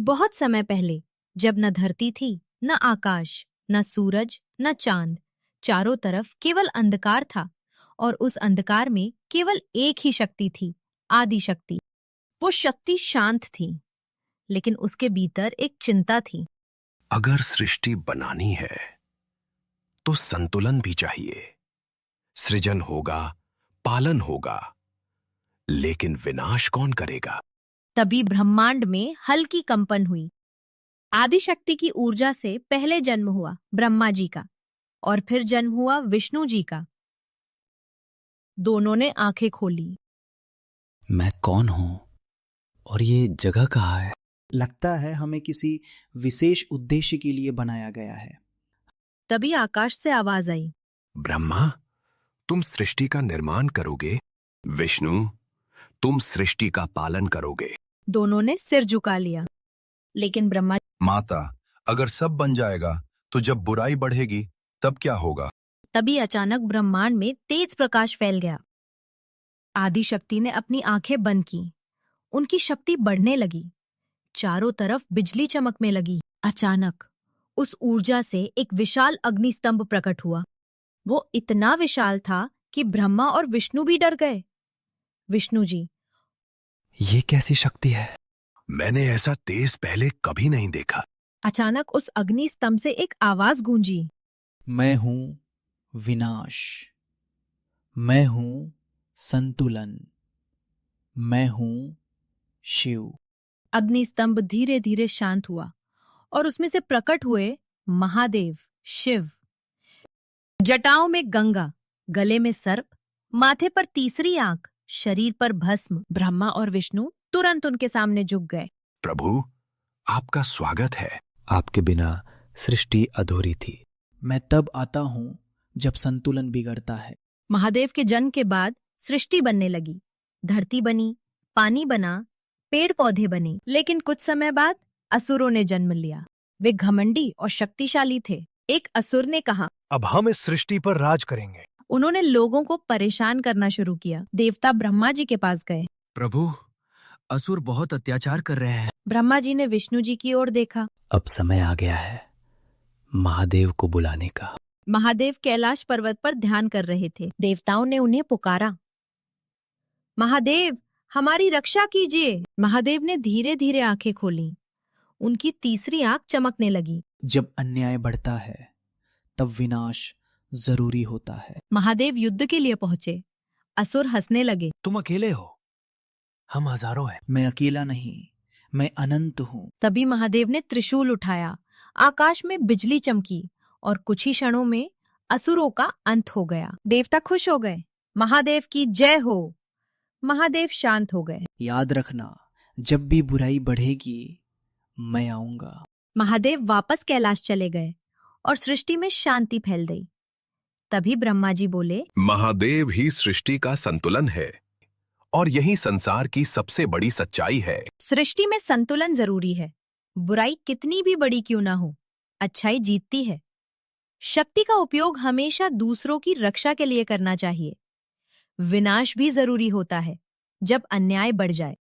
बहुत समय पहले, जब न धरती थी, न आकाश, न सूरज, न चांद, चारों तरफ केवल अंधकार था और उस अंधकार में केवल एक ही शक्ति थी, आदि शक्ति। वो शक्ति शांत थी, लेकिन उसके भीतर एक चिंता थी। अगर सृष्टि बनानी है तो संतुलन भी चाहिए। सृजन होगा, पालन होगा, लेकिन विनाश कौन करेगा? तभी ब्रह्मांड में हल्की कंपन हुई। आदि शक्ति की ऊर्जा से पहले जन्म हुआ ब्रह्मा जी का और फिर जन्म हुआ विष्णु जी का। दोनों ने आंखें खोली। मैं कौन हूं और ये जगह कहाँ है? लगता है हमें किसी विशेष उद्देश्य के लिए बनाया गया है। तभी आकाश से आवाज आई, ब्रह्मा, तुम सृष्टि का निर्माण करोगे। विष्णु, तुम सृष्टि का पालन करोगे। दोनों ने सिर झुका लिया। लेकिन ब्रह्मा माता, अगर सब बन जाएगा तो जब बुराई बढ़ेगी तब क्या होगा? तभी अचानक ब्रह्मांड में तेज प्रकाश फैल गया। आदि शक्ति ने अपनी आंखें बंद की। उनकी शक्ति बढ़ने लगी। चारों तरफ बिजली चमकने लगी। अचानक उस ऊर्जा से एक विशाल अग्निस्तंभ प्रकट हुआ। वो इतना विशाल था कि ब्रह्मा और विष्णु भी डर गए। विष्णु जी, ये कैसी शक्ति है? मैंने ऐसा तेज पहले कभी नहीं देखा। अचानक उस अग्निस्तंभ से एक आवाज गूंजी, मैं हूं विनाश, मैं हूं संतुलन, मैं हूं शिव। अग्निस्तंभ धीरे धीरे शांत हुआ और उसमें से प्रकट हुए महादेव, शिव। जटाओं में गंगा, गले में सर्प, माथे पर तीसरी आंख, शरीर पर भस्म। ब्रह्मा और विष्णु तुरंत उनके सामने झुक गए। प्रभु, आपका स्वागत है। आपके बिना सृष्टि अधूरी थी। मैं तब आता हूं जब संतुलन बिगड़ता है। महादेव के जन्म के बाद सृष्टि बनने लगी। धरती बनी, पानी बना, पेड़ पौधे बने। लेकिन कुछ समय बाद असुरों ने जन्म लिया। वे घमंडी और शक्तिशाली थे। एक असुर ने कहा, अब हम इस सृष्टि पर राज करेंगे। उन्होंने लोगों को परेशान करना शुरू किया। देवता ब्रह्मा जी के पास गए। प्रभु, असुर बहुत अत्याचार कर रहे हैं। ब्रह्मा जी ने विष्णु जी की ओर देखा। अब समय आ गया है महादेव को बुलाने का। महादेव कैलाश पर्वत पर ध्यान कर रहे थे। देवताओं ने उन्हें पुकारा, महादेव, हमारी रक्षा कीजिए। महादेव ने धीरे धीरे आंखें खोली। उनकी तीसरी आंख चमकने लगी। जब अन्याय बढ़ता है तब विनाश जरूरी होता है। महादेव युद्ध के लिए पहुंचे। असुर हंसने लगे। तुम अकेले हो, हम हजारों हैं। मैं अकेला नहीं, मैं अनंत हूं। तभी महादेव ने त्रिशूल उठाया। आकाश में बिजली चमकी और कुछ ही क्षणों में असुरों का अंत हो गया। देवता खुश हो गए। महादेव की जय हो। महादेव शांत हो गए। याद रखना, जब भी बुराई बढ़ेगी मैं आऊंगा। महादेव वापस कैलाश चले गए और सृष्टि में शांति फैल गई। तभी ब्रह्मा जी बोले, महादेव ही सृष्टि का संतुलन है और यही संसार की सबसे बड़ी सच्चाई है। सृष्टि में संतुलन जरूरी है। बुराई कितनी भी बड़ी क्यों ना हो, अच्छाई जीतती है। शक्ति का उपयोग हमेशा दूसरों की रक्षा के लिए करना चाहिए। विनाश भी जरूरी होता है, जब अन्याय बढ़ जाए।